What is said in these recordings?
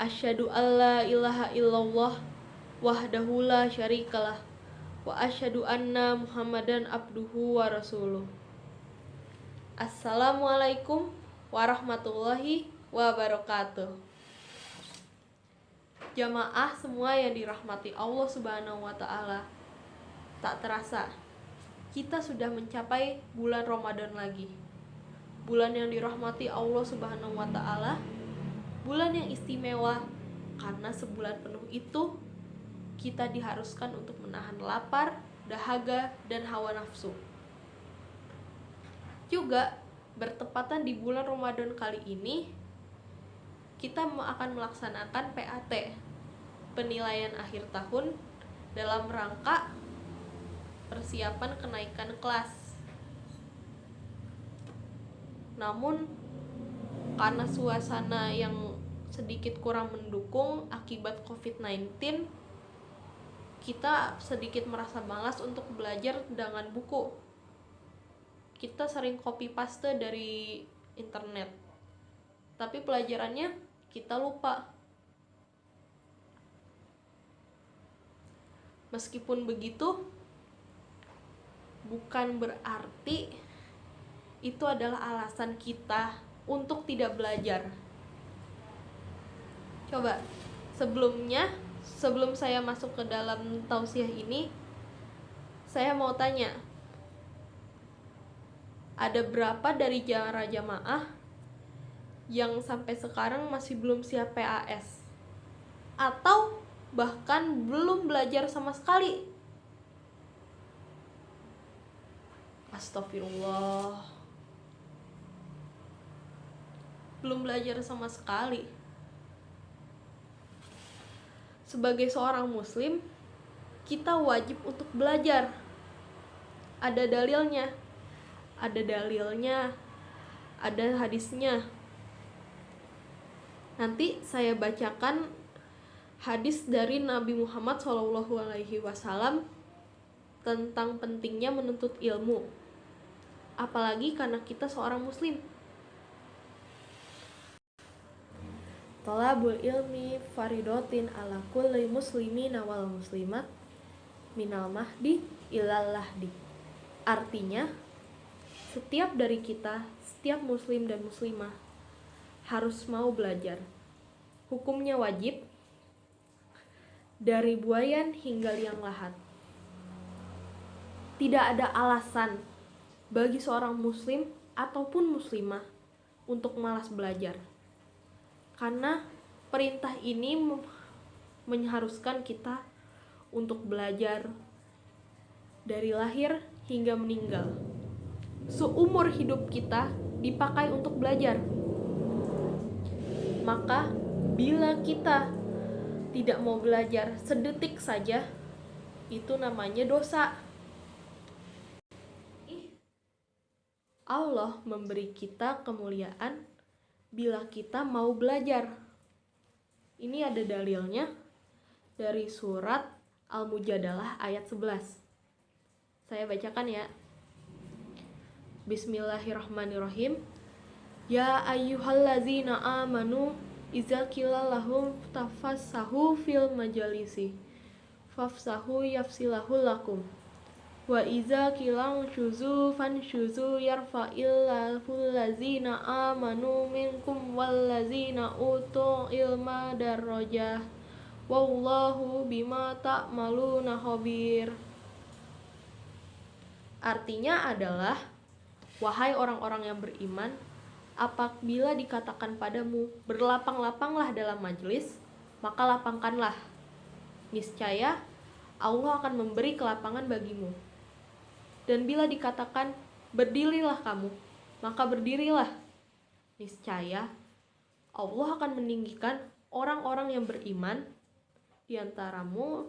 Asyhadu alla ilaha illallah wahdahu la syarikalah wa asyhadu anna Muhammadan abduhu wa rasuluh. Assalamualaikum warahmatullahi wabarakatuh. Jamaah semua yang dirahmati Allah Subhanahu wa taala. Tak terasa kita sudah mencapai bulan Ramadan lagi. Bulan yang dirahmati Allah Subhanahu wa taala. Bulan yang istimewa karena sebulan penuh itu kita diharuskan untuk menahan lapar, dahaga, dan hawa nafsu. Juga bertepatan di bulan Ramadan kali ini kita akan melaksanakan PAT, penilaian akhir tahun, dalam rangka persiapan kenaikan kelas. Namun karena suasana yang sedikit kurang mendukung akibat COVID-19, kita sedikit merasa malas untuk belajar dengan buku. Kita sering copy paste dari internet, tapi pelajarannya kita lupa. Meskipun begitu, bukan berarti itu adalah alasan kita untuk tidak belajar. Coba, sebelum saya masuk ke dalam tausiah ini, saya mau tanya, ada berapa dari jamaah yang sampai sekarang masih belum siap PAS? Atau bahkan belum belajar sama sekali? Astagfirullah. Belum belajar sama sekali. Sebagai seorang muslim, kita wajib untuk belajar. Ada dalilnya, ada hadisnya. Nanti saya bacakan hadis dari Nabi Muhammad SAW tentang pentingnya menuntut ilmu. Apalagi karena kita seorang muslim. Thalabul ilmi faridotin ala kulli muslimin wal muslimat minal mahdi ilal lahdi. Artinya, setiap dari kita, setiap muslim dan muslimah harus mau belajar. Hukumnya wajib dari buayan hingga liang lahat. Tidak ada alasan bagi seorang muslim ataupun muslimah untuk malas belajar. Karena perintah ini mengharuskan kita untuk belajar dari lahir hingga meninggal. Seumur hidup kita dipakai untuk belajar. Maka bila kita tidak mau belajar sedetik saja, itu namanya dosa. Allah memberi kita kemuliaan bila kita mau belajar. Ini ada dalilnya dari surat Al-Mujadalah ayat 11. Saya bacakan ya. Bismillahirrahmanirrahim. Ya ayyuhallazina amanu iza qila lahum tafassahu fil majalisi fafsahu yafsilahu lakum wa iza qila syuzu fanshuzu yarfa'illahul ladzina amanu minkum wallazina utul ilma darajah wallahu bima ta'maluna khabir. Artinya adalah, wahai orang-orang yang beriman, apabila dikatakan padamu berlapang-lapanglah dalam majelis, maka lapangkanlah. Niscaya Allah akan memberi kelapangan bagimu. Dan bila dikatakan berdirilah kamu, maka berdirilah. Niscaya Allah akan meninggikan orang-orang yang beriman di antaramu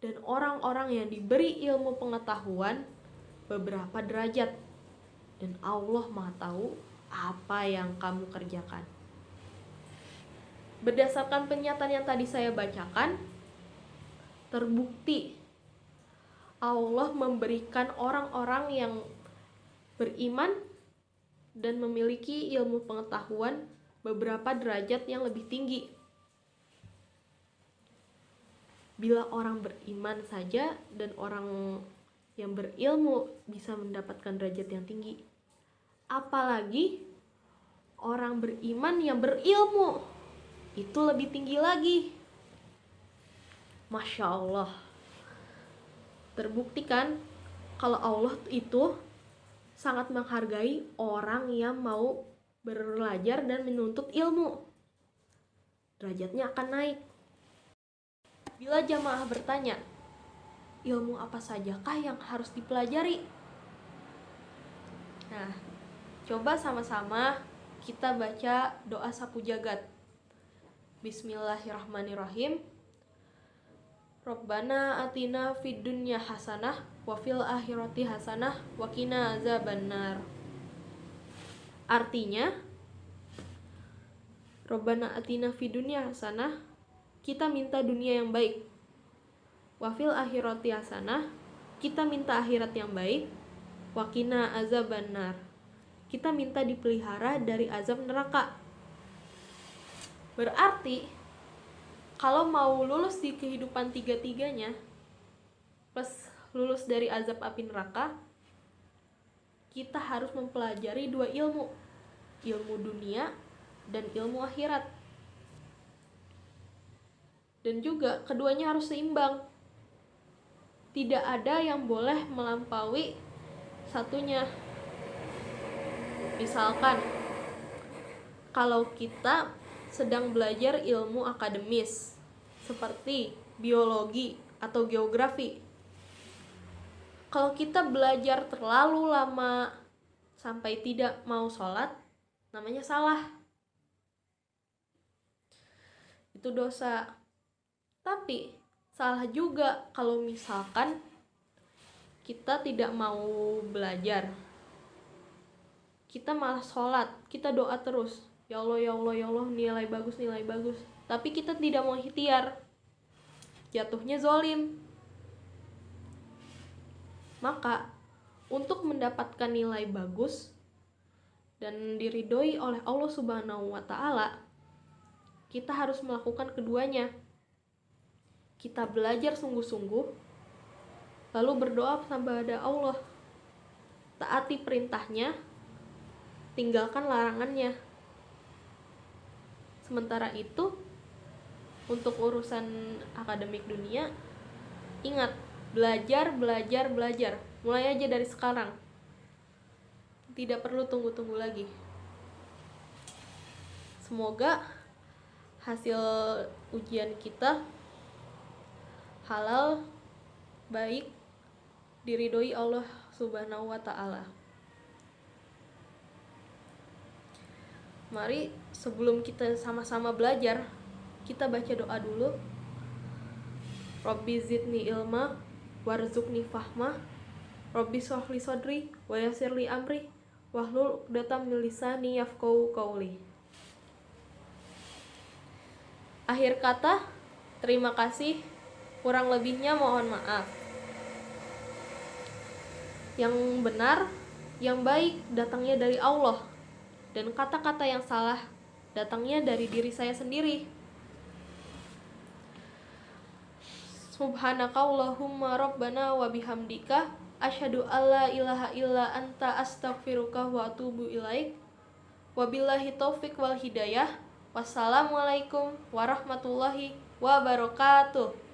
dan orang-orang yang diberi ilmu pengetahuan beberapa derajat. Dan Allah Maha tahu apa yang kamu kerjakan. Berdasarkan pernyataan yang tadi saya bacakan, terbukti Allah memberikan orang-orang yang beriman dan memiliki ilmu pengetahuan beberapa derajat yang lebih tinggi. Bila orang beriman saja dan orang yang berilmu bisa mendapatkan derajat yang tinggi, apalagi orang beriman yang berilmu, itu lebih tinggi lagi. Masya Allah. Terbukti kan kalau Allah itu sangat menghargai orang yang mau belajar dan menuntut ilmu. Derajatnya akan naik. Bila jamaah bertanya, ilmu apa sajakah yang harus dipelajari? Nah, coba sama-sama kita baca doa sapu jagat. Bismillahirrahmanirrahim. Rabbana atina fid dunya hasanah wa fil akhirati hasanah wa qina azabannar. Artinya, Rabbana atina fid dunya hasanah, kita minta dunia yang baik. Wa fil akhirati hasanah, kita minta akhirat yang baik. Wa qina azabannar, kita minta dipelihara dari azab neraka. Berarti kalau mau lulus di kehidupan tiga-tiganya plus lulus dari azab api neraka, kita harus mempelajari dua ilmu, ilmu dunia dan ilmu akhirat. Dan juga keduanya harus seimbang. Tidak ada yang boleh melampaui satunya. Misalkan kalau kita sedang belajar ilmu akademis seperti biologi atau geografi, kalau kita belajar terlalu lama sampai tidak mau sholat, namanya salah. Itu dosa. Tapi salah juga kalau misalkan kita tidak mau belajar, kita malah sholat, kita doa terus, ya Allah, ya Allah, ya Allah, nilai bagus, nilai bagus, tapi kita tidak mau ikhtiar, jatuhnya zolim. Maka untuk mendapatkan nilai bagus dan diridhoi oleh Allah Subhanahu wa Ta'ala, kita harus melakukan keduanya. Kita belajar sungguh-sungguh, lalu berdoa kepada Allah, taati perintahnya, tinggalkan larangannya. Sementara itu, untuk urusan akademik dunia, ingat, belajar, mulai aja dari sekarang. Tidak perlu tunggu-tunggu lagi. Semoga hasil ujian kita halal, baik, diridhoi Allah Subhanahu wa Ta'ala. Mari sebelum kita sama-sama belajar, kita baca doa dulu. Rabbi zidni ilma warzuqni fahma, Rabbi shrahli sadri wa yassirli amri wahlul 'uqdatam min lisani yafqahu qawli. Akhir kata, terima kasih. Kurang lebihnya mohon maaf. Yang benar, yang baik datangnya dari Allah, dan kata-kata yang salah datangnya dari diri saya sendiri. Subhanakallahumma rabbana wa bihamdika asyhadu alla ilaha illa anta astaghfiruka wa atubu ilaik. Wabillahi taufik wal hidayah. Wassalamualaikum warahmatullahi wabarakatuh.